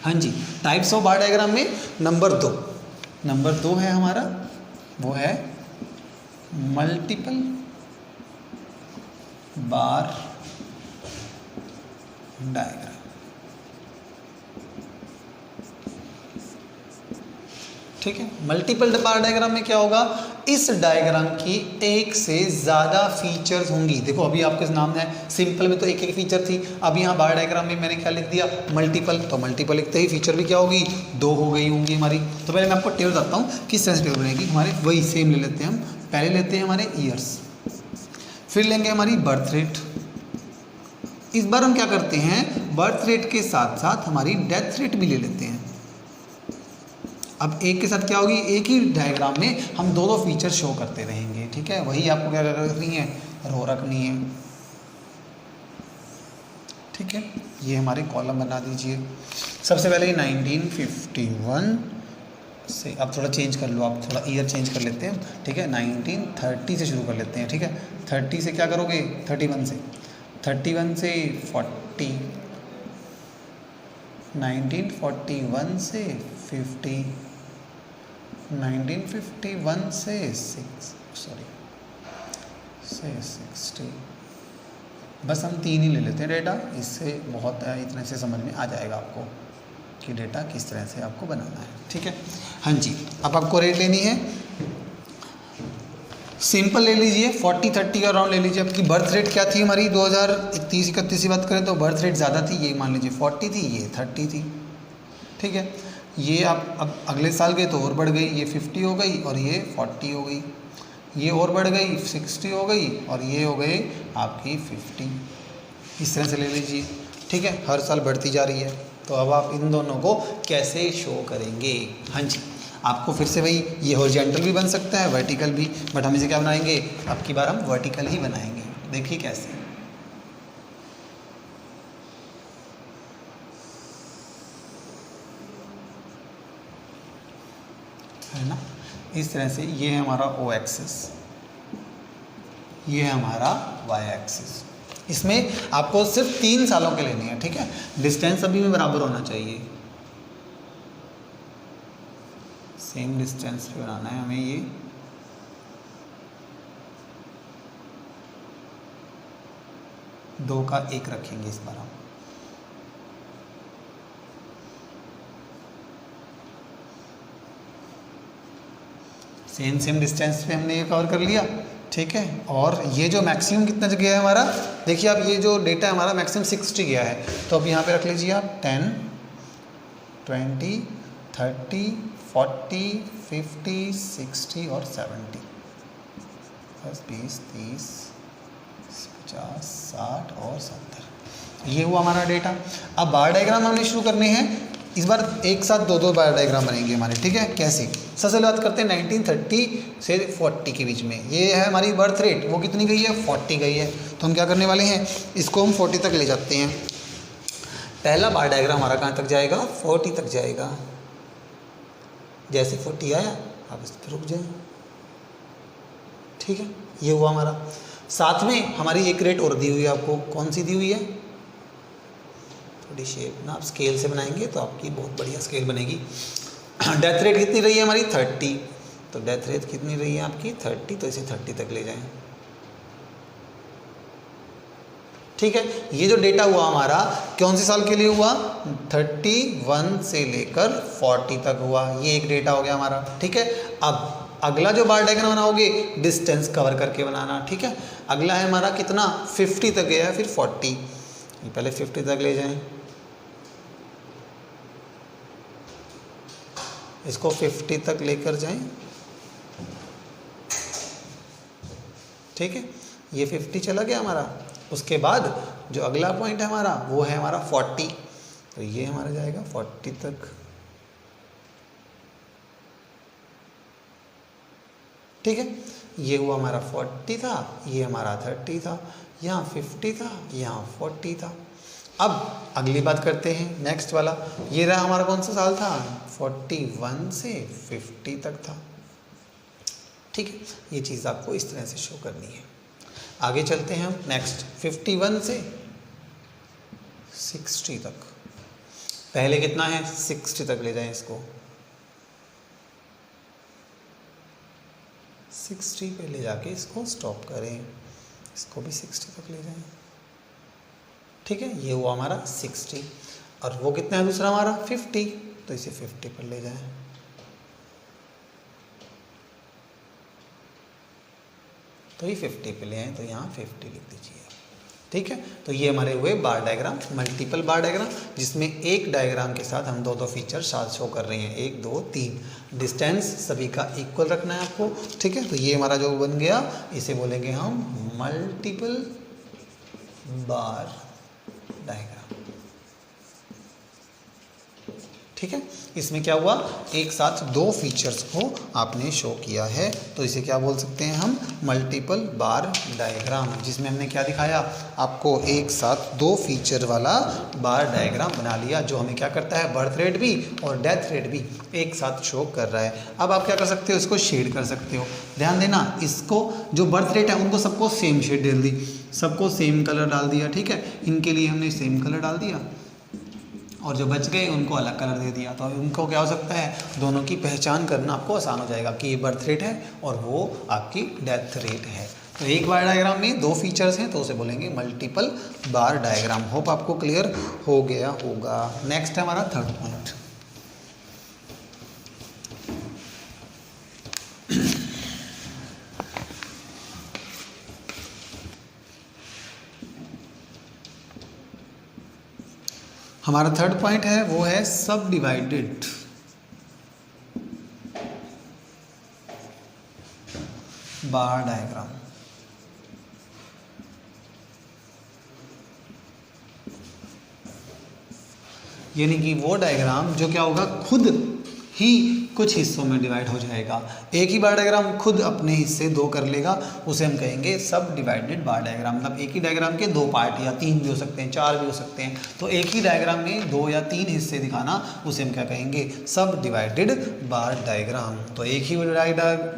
हाँ जी, types of bar diagram में number 2 है हमारा, वो है मल्टीपल बार डायग्राम। ठीक है, मल्टीपल बार डायग्राम में क्या होगा, इस डायग्राम की एक से ज़्यादा फीचर्स होंगी। देखो अभी आपके नाम है सिंपल में तो एक एक फीचर थी, अब यहाँ बार डायग्राम में मैंने क्या लिख दिया, मल्टीपल, तो मल्टीपल लिखते ही फीचर भी क्या होगी, 2 हो गई होंगी हमारी। तो पहले मैं आपको टेबल बताता हूँ किस तरह से टेबल बनेगी हमारे, वही सेम ले लेते हैं हम। पहले लेते हैं हमारे ईयर्स, फिर लेंगे हमारी बर्थ रेट। इस बार हम क्या करते हैं, बर्थ रेट के साथ साथ हमारी डेथ रेट भी ले लेते हैं। अब एक के साथ क्या होगी, एक ही डायग्राम में हम दो फीचर शो करते रहेंगे। ठीक है, वही आपको क्या करनी है, रो रखनी है। ठीक है, ये हमारे कॉलम बना दीजिए। सबसे पहले 1951 से, अब थोड़ा चेंज कर लो, आप थोड़ा ईयर चेंज कर लेते हैं। ठीक है, 1930 से शुरू कर लेते हैं। ठीक है, 30 से क्या करोगे, 31 से 40, 1941 से 50, 1951 से 60। बस हम 3 ही ले लेते हैं डेटा, इससे बहुत इतने से समझ में आ जाएगा आपको कि डेटा किस तरह से आपको बनाना है। ठीक है, हाँ जी, अब आपको रेट लेनी है, सिंपल ले लीजिए, 40-30 का राउंड ले लीजिए। आपकी बर्थ रेट क्या थी हमारी, 2031-31 की बात करें तो बर्थ रेट ज़्यादा थी, ये मान लीजिए 40 थी, ये 30 थी। ठीक है, ये आप अब अगले साल गए तो और बढ़ गई, ये 50 हो गई और ये 40 हो गई, ये और बढ़ गई 60 हो गई और ये हो गई आपकी 50। इस तरह से ले लीजिए। ठीक है, हर साल बढ़ती जा रही है। तो अब आप इन दोनों को कैसे शो करेंगे, हाँ जी, आपको फिर से वही, ये हॉरिजॉन्टल भी बन सकता है, वर्टिकल भी, बट हम इसे क्या बनाएंगे, अब की बार हम वर्टिकल ही बनाएंगे। देखिए कैसे, है ना, इस तरह से। ये है हमारा ओ एक्सिस, ये है हमारा वाई एक्सिस। इसमें आपको सिर्फ 3 सालों के लेनी है। ठीक है, डिस्टेंस सभी में बराबर होना चाहिए, सेम डिस्टेंस पे बनाना है हमें। ये दो का 1 रखेंगे इस बार हम। सेम डिस्टेंस पे हमने ये कवर कर लिया। ठीक है, और ये जो मैक्सिमम कितना जगह है हमारा, देखिए आप, ये जो डेटा है हमारा मैक्सिमम 60 गया है, तो अब यहाँ पे रख लीजिए आप 10, 20, 30, 40, 50, 60 और 70, 10, 20, 30, 50, 60 और 70। ये हुआ हमारा डेटा। अब बार डायग्राम हमने शुरू करने हैं, इस बार एक साथ 2 बार डायग्राम बनेंगे हमारे। ठीक है, कैसे, सबसे पहले बात करते हैं 1930 से 40 के बीच में। ये है हमारी बर्थ रेट, वो कितनी गई है, 40 गई है। तो हम क्या करने वाले हैं, इसको हम 40 तक ले जाते हैं। पहला बार डायग्राम हमारा कहाँ तक जाएगा, 40 तक जाएगा। जैसे 40 आया आप इस पर रुक जाए। ठीक है, ये हुआ हमारा। साथ में हमारी एक रेट और दी हुई है आपको, कौन सी दी हुई है, थोड़ी शेप ना आप स्केल से बनाएंगे तो आपकी बहुत बढ़िया स्केल बनेगी। डेथ रेट कितनी रही है हमारी, 30, तो डेथ रेट कितनी रही है आपकी, 30, तो इसे 30 तक ले जाएं। ठीक है, ये जो डेटा हुआ हमारा कौन से साल के लिए हुआ, 31 से लेकर 40 तक हुआ, ये एक डेटा हो गया हमारा। ठीक है, अब अगला जो बार डायग्राम बनाओगे डिस्टेंस कवर करके बनाना। ठीक है, अगला है हमारा कितना, 50 तक गया है, फिर 40, पहले 50 तक ले जाएं, इसको 50 तक लेकर जाएं। ठीक है, ये 50 चला गया हमारा। उसके बाद जो अगला पॉइंट है हमारा, वो है हमारा 40, तो ये हमारा जाएगा 40 तक। ठीक है, ये हुआ हमारा 40 था, ये हमारा 30 था, यहाँ 50 था, यहाँ 40 था। अब अगली बात करते हैं, नेक्स्ट वाला, ये रहा हमारा कौन सा साल था, 41 से 50 तक था। ठीक है, ये चीज़ आपको इस तरह से शो करनी है। आगे चलते हैं हम नेक्स्ट, 51 से 60 तक। पहले कितना है 60 तक ले जाएं इसको, 60 पे ले जाके इसको स्टॉप करें, इसको भी 60 तक ले जाएं। ठीक है, ये हुआ हमारा 60 और वो कितना है दूसरा हमारा 50, तो इसे 50 पर ले जाएं। तो ये 50 पे ले आए, तो यहाँ 50 लिख दीजिए। ठीक है, तो ये हमारे हुए बार डायग्राम, मल्टीपल बार डायग्राम, जिसमें एक डायग्राम के साथ हम दो फीचर साथ शो कर रहे हैं, 1 2 3। डिस्टेंस सभी का इक्वल रखना है आपको। ठीक है, तो ये हमारा जो बन गया, इसे बोलेंगे हम मल्टीपल बार डायग्राम। ठीक है, इसमें क्या हुआ, एक साथ दो फीचर्स को आपने शो किया है, तो इसे क्या बोल सकते हैं हम, मल्टीपल बार डायग्राम, जिसमें हमने क्या दिखाया आपको, एक साथ दो फीचर वाला बार डायग्राम बना लिया, जो हमें क्या करता है, बर्थ रेट भी और डेथ रेट भी एक साथ शो कर रहा है। अब आप क्या कर सकते हो, इसको शेड कर सकते हो। ध्यान देना, इसको जो बर्थ रेट है उनको सबको सेम शेड डाल दी, सबको सेम कलर डाल दिया। ठीक है, इनके लिए हमने सेम कलर डाल दिया और जो बच गए उनको अलग कलर दे दिया, तो उनको क्या हो सकता है, दोनों की पहचान करना आपको आसान हो जाएगा कि ये बर्थ रेट है और वो आपकी डेथ रेट है। तो एक बार डायग्राम में दो फीचर्स हैं, तो उसे बोलेंगे मल्टीपल बार डायग्राम। होप आपको क्लियर हो गया होगा। नेक्स्ट है हमारा थर्ड पॉइंट। हमारा थर्ड पॉइंट है वो है सब डिवाइडेड बार डायग्राम। यानी कि वो डायग्राम जो क्या होगा, खुद ही कुछ हिस्सों में डिवाइड हो जाएगा। एक ही बार डायग्राम खुद अपने हिस्से दो कर लेगा, उसे हम कहेंगे सब डिवाइडेड बार डायग्राम। मतलब एक ही डायग्राम के दो पार्ट या तीन भी हो सकते हैं, चार भी हो सकते हैं, तो एक ही डायग्राम में दो या तीन हिस्से दिखाना, उसे हम क्या कहेंगे, सब डिवाइडेड बार डायग्राम। तो एक ही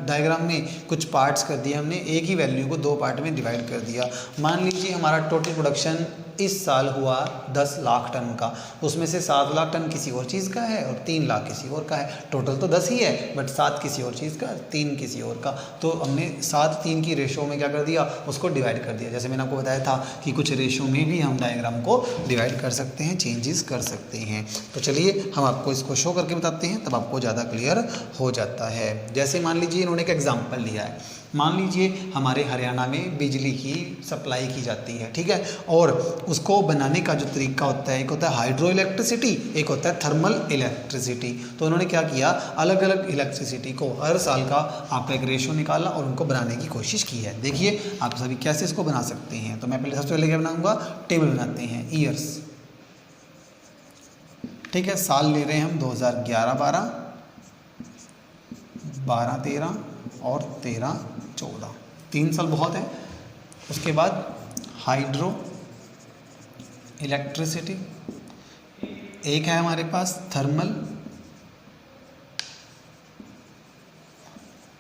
डायग्राम में कुछ पार्ट्स कर दिए हमने, एक ही वैल्यू को दो पार्ट में डिवाइड कर दिया। मान लीजिए हमारा टोटल प्रोडक्शन इस साल हुआ 10 लाख टन का, उसमें से 7 लाख टन किसी और चीज़ का है और 3 लाख किसी और का है। टोटल तो 10 ही है, बट 7 किसी और चीज़ का, 3 किसी और का। तो हमने 7-3 की रेशो में क्या कर दिया, उसको डिवाइड कर दिया। जैसे मैंने आपको बताया था कि कुछ रेशो में भी हम डायग्राम को डिवाइड कर सकते हैं, चेंजेस कर सकते हैं। तो चलिए हम आपको इसको शो करके बताते हैं, तब आपको ज़्यादा क्लियर हो जाता है। जैसे मान लीजिए इन्होंने एक एग्जाम्पल लिया है, मान लीजिए हमारे हरियाणा में बिजली की सप्लाई की जाती है, ठीक है, और उसको बनाने का जो तरीका होता है, एक होता है हाइड्रो इलेक्ट्रिसिटी, एक होता है थर्मल इलेक्ट्रिसिटी। तो उन्होंने क्या किया, अलग अलग इलेक्ट्रिसिटी को हर साल का आपका एक रेशो निकाला और उनको बनाने की कोशिश की है। देखिए आप सभी कैसे इसको बना सकते हैं। तो मैं पहले सबसे पहले क्या बनाऊंगा, टेबल बनाते हैं, ईयर्स। ठीक है, साल ले रहे हैं हम 2011-12, 12-13 और 13-14, 3 साल बहुत है। उसके बाद हाइड्रो इलेक्ट्रिसिटी, एक है हमारे पास थर्मल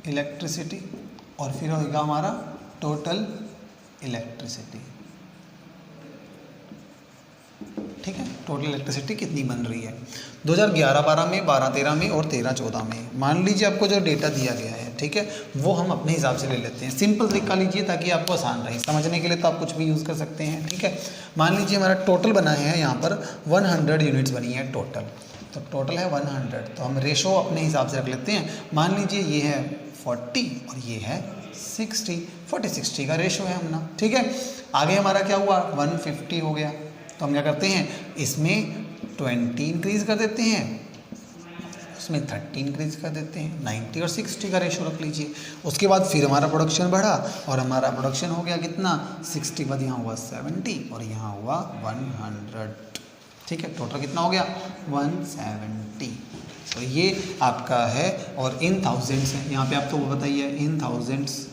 इलेक्ट्रिसिटी, और फिर होगा हमारा टोटल इलेक्ट्रिसिटी। ठीक है, टोटल इलेक्ट्रिसिटी कितनी बन रही है 2011-12 में, 12-13 में और 13-14 में। मान लीजिए आपको जो डेटा दिया गया है, ठीक है, वो हम अपने हिसाब से ले लेते हैं। सिंपल तरीका लीजिए ताकि आपको आसान रहे समझने के लिए, तो आप कुछ भी यूज़ कर सकते हैं। ठीक है, मान लीजिए हमारा टोटल बना है यहाँ पर 100 यूनिट्स बनी है टोटल, तो टोटल है 100, तो हम रेशो अपने हिसाब से रख लेते हैं। मान लीजिए ये है 40 और ये है 60, 40-60 का रेशो है अपना। ठीक है, आगे हमारा क्या हुआ, 150 हो गया, तो हम क्या करते हैं, इसमें 20 इंक्रीज़ कर देते हैं, उसमें 30 इंक्रीज़ कर देते हैं, 90 और 60 का रेशो रख लीजिए। उसके बाद फिर हमारा प्रोडक्शन बढ़ा और हमारा प्रोडक्शन हो गया कितना, 60 बाद यहाँ हुआ 70 और यहाँ हुआ 100। ठीक है, टोटल कितना हो गया 170। तो ये आपका है, और इन थाउजेंड्स है, यहाँ पे आपको बताइए इन थाउजेंड्स,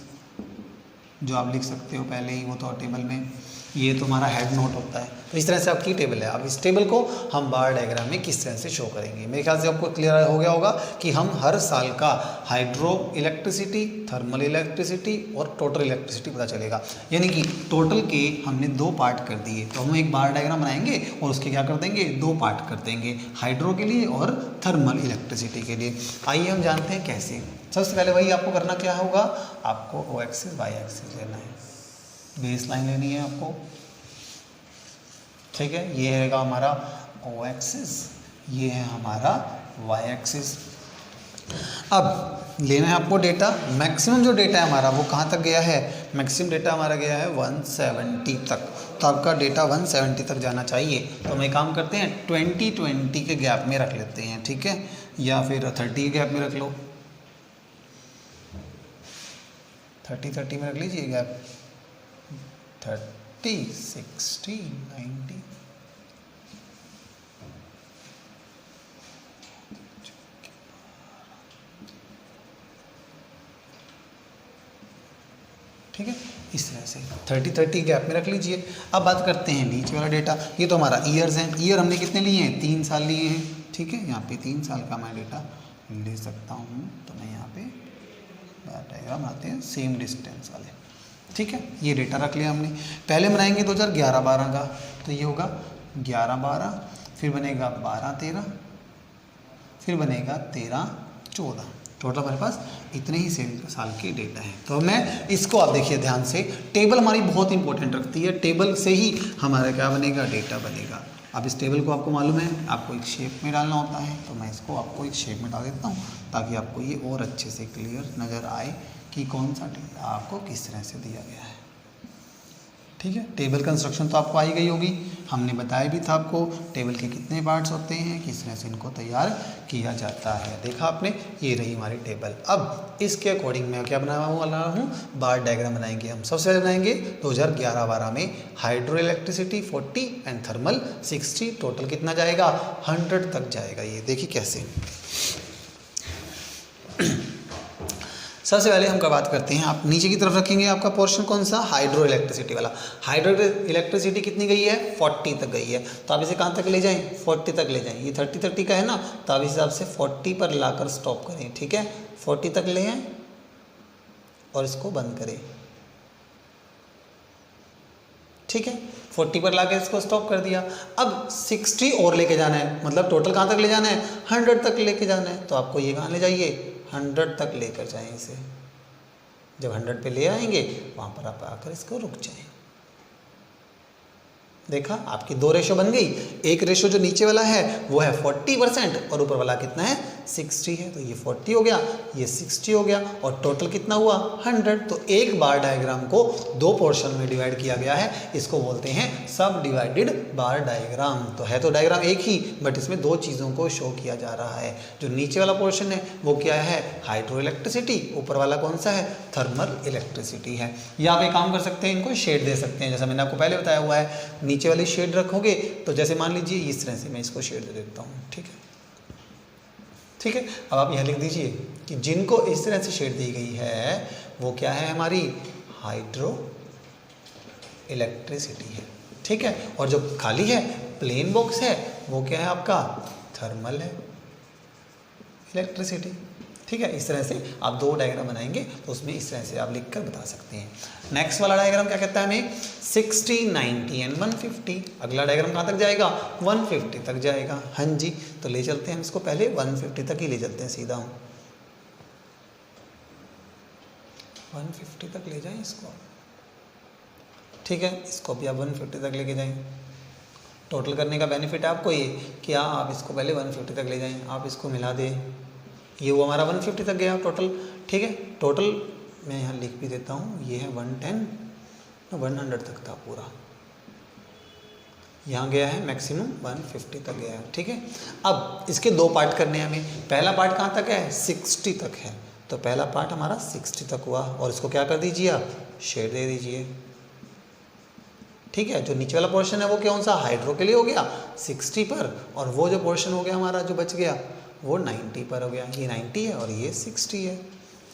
जो आप लिख सकते हो पहले ही, वो तो टेबल में ये तो हमारा हेड नोट होता है। तो इस तरह से आपकी टेबल है। अब इस टेबल को हम बार डायग्राम में किस तरह से शो करेंगे, मेरे ख्याल से आपको क्लियर हो गया होगा कि हम हर साल का हाइड्रो इलेक्ट्रिसिटी, थर्मल इलेक्ट्रिसिटी और टोटल इलेक्ट्रिसिटी पता चलेगा। यानी कि टोटल के हमने 2 पार्ट कर दिए, तो हम एक बार डायग्राम बनाएंगे और उसके क्या कर देंगे, 2 पार्ट कर देंगे, हाइड्रो के लिए और थर्मल इलेक्ट्रिसिटी के लिए। आइए हम जानते हैं कैसे। सबसे पहले वही आपको करना क्या होगा, आपको ओ एक्सिस वाई एक्सिस लेना है, बेस लाइन लेनी है आपको, ठीक है। ये रहेगा हमारा ओ एक्सिस, ये है हमारा वाई एक्सिस। अब लेना है आपको डेटा। मैक्सिमम जो डेटा है हमारा वो कहाँ तक गया है, मैक्सिमम डेटा हमारा गया है 170 तक। तो आपका डेटा 170 तक जाना चाहिए। तो हम एक काम करते हैं 20-20 के गैप में रख लेते हैं, ठीक है, या फिर 30 के गैप में रख लो, 30-30 में रख लीजिए गैप, 30, 60, 90। ठीक है, इस तरह से 30-30 गैप में रख लीजिए। अब बात करते हैं नीचे वाला डेटा। ये तो हमारा ईयर्स हैं, ईयर हमने कितने लिए हैं, 3 साल लिए हैं, ठीक है। यहाँ पे 3 साल का मैं डेटा ले सकता हूँ। तो मैं यहाँ पे डायग्राम आते हैं सेम डिस्टेंस वाले, ठीक है। ये डेटा रख लिया हमने। पहले बनाएंगे 2011-12 का, तो ये होगा 11-12, फिर बनेगा 12-13, फिर बनेगा 13-14। टोटल हमारे पास इतने ही साल के डेटा है। तो मैं इसको आप देखिए ध्यान से, टेबल हमारी बहुत इंपॉर्टेंट रखती है, टेबल से ही हमारा क्या बनेगा, डेटा बनेगा। अब इस टेबल को आपको मालूम है आपको एक शेप में डालना होता है, तो मैं इसको आपको एक शेप में डाल देता हूँ ताकि आपको ये और अच्छे से क्लियर नज़र आए कि कौन सा डेटा आपको किस तरह से दिया गया है, ठीक है। टेबल कंस्ट्रक्शन तो आपको आई गई होगी, हमने बताया भी था आपको टेबल के कितने पार्ट्स होते हैं, किस तरह से इनको तैयार किया जाता है, देखा आपने। ये रही हमारी टेबल। अब इसके अकॉर्डिंग मैं क्या बनाने वाला हूँ, बार डायग्राम बनाएंगे हम। सबसे पहले बनाएंगे 2011-12 में hydro electricity 40 and thermal 60, total कितना जाएगा, 100 तक जाएगा। ये देखिए कैसे। सबसे पहले हम क्या बात करते हैं, आप नीचे की तरफ रखेंगे आपका पोर्शन कौन सा, हाइड्रो इलेक्ट्रिसिटी वाला। हाइड्रो इलेक्ट्रिसिटी कितनी गई है, 40 तक गई है। तो आप इसे कहाँ तक ले जाएं, 40 तक ले जाएं। ये 30-30 का है ना, तो आप इस हिसाब से 40 पर लाकर स्टॉप करें, ठीक है। 40 तक ले आएं और इसको बंद करें, ठीक है। 40 पर लाकर इसको स्टॉप कर दिया। अब 60 और लेके जाना है, मतलब टोटल कहाँ तक ले जाना है, 100 तक लेके जाना है। तो आपको ये कहाँ ले जाइए, 100 तक लेकर जाएं इसे। जब 100 पे ले आएंगे वहाँ पर आप आकर इसको रुक जाएं। देखा, आपकी 2 रेशो बन गई। एक रेशो जो नीचे वाला है वो है 40% और ऊपर वाला कितना है, 60 है। तो ये 40 हो गया, ये 60 हो गया और टोटल कितना हुआ, 100। तो एक बार डायग्राम को 2 पोर्शन में डिवाइड किया गया है, इसको बोलते हैं सब डिवाइडेड बार डायग्राम। तो है तो डायग्राम एक ही, बट इसमें 2 चीज़ों को शो किया जा रहा है। जो नीचे वाला पोर्शन है वो क्या है, हाइड्रो इलेक्ट्रिसिटी, ऊपर वाला कौन सा है, थर्मल इलेक्ट्रिसिटी है। या आप एक काम कर सकते हैं, इनको शेड दे सकते हैं, जैसा मैंने आपको पहले बताया हुआ है। नीचे वाली शेड रखोगे तो जैसे मान लीजिए इस तरह से मैं इसको शेड दे देता हूँ, ठीक है, ठीक है। अब आप यह लिख दीजिए कि जिनको इस तरह से शेड दी गई है वो क्या है, हमारी हाइड्रो इलेक्ट्रिसिटी है, ठीक है। और जो खाली है प्लेन बॉक्स है वो क्या है आपका, थर्मल है इलेक्ट्रिसिटी, ठीक है। इस तरह से आप 2 डायग्राम बनाएंगे तो उसमें इस तरह से आप लिखकर बता सकते हैं। नेक्स्ट वाला डायग्राम क्या कहता है हमें, 60, 90 एंड 150। अगला डायग्राम कहाँ तक जाएगा, 150 तक जाएगा। हाँ जी, तो ले चलते हैं हम इसको, पहले 150 तक ही ले चलते हैं सीधा हम, 150 तक ले जाएं इसको, ठीक है। इसको भी आप 150 तक लेके जाएं। टोटल करने का बेनिफिट है आपको ये कि आप इसको पहले 150 तक ले जाएं, आप इसको मिला दें, ये वो हमारा 150 तक गया टोटल, ठीक है। टोटल मैं यहाँ लिख भी देता हूँ, ये है 110, 100 तक था पूरा, यहाँ गया है मैक्सिमम 150 तक गया है, ठीक है। अब इसके 2 पार्ट करने हैं हमें। पहला पार्ट कहाँ तक है, 60 तक है। तो पहला पार्ट हमारा 60 तक हुआ और इसको क्या कर दीजिए आप, शेड दे दीजिए, ठीक है। जो नीचे वाला पोर्शन है वो कौन सा, हाइड्रो के लिए हो गया 60 पर, और वो जो पोर्शन हो गया हमारा जो बच गया वो 90 पर हो गया। ये 90 है और ये 60 है,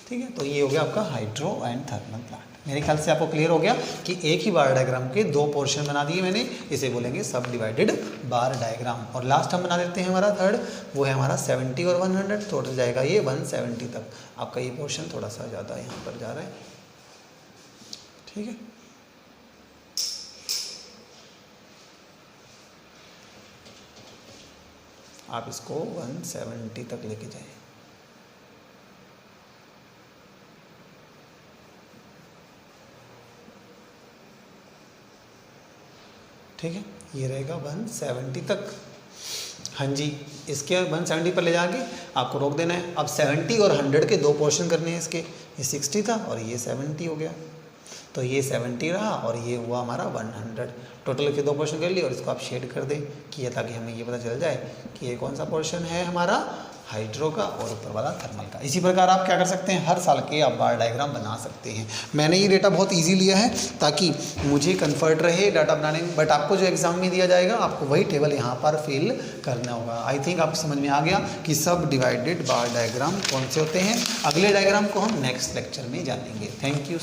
ठीक है। तो ये हो गया आपका हाइड्रो एंड थर्मल प्लांट। मेरे ख्याल से आपको क्लियर हो गया कि एक ही बार डायग्राम के दो पोर्शन बना दिए मैंने, इसे बोलेंगे सब डिवाइडेड बार डायग्राम। और लास्ट हम बना देते हैं हमारा थर्ड, वो है हमारा 70 और 100, टोटल जाएगा ये 170 तक। आपका ये पोर्शन थोड़ा सा ज़्यादा यहाँ पर जा रहा है, ठीक है। आप इसको 170 तक लेके जाएं। ठीक है, ये रहेगा 170 तक। हाँ जी, इसके 170 पर ले जाके आपको रोक देना है। अब 70 और 100 के दो पोर्शन करने हैं इसके, ये 60 था और ये 70 हो गया, तो ये 70 रहा और ये हुआ हमारा 100। टोटल के दो पोर्शन कर लिए और इसको आप शेड कर दें कि ताकि हमें ये पता चल जाए कि ये कौन सा पोर्शन है हमारा हाइड्रो का और ऊपर वाला थर्मल का। इसी प्रकार आप क्या कर सकते हैं, हर साल के आप बार डायग्राम बना सकते हैं। मैंने ये डेटा बहुत इजी लिया है ताकि मुझे कंफर्ट रहे डाटा बनाने में, बट आपको जो एग्जाम में दिया जाएगा आपको वही टेबल यहाँ पर फिल करना होगा। आई थिंक आपको समझ में आ गया कि सब डिवाइडेड बार डायग्राम कौन से होते हैं। अगले डायग्राम को हम नेक्स्ट लेक्चर में जानेंगे। Thank you.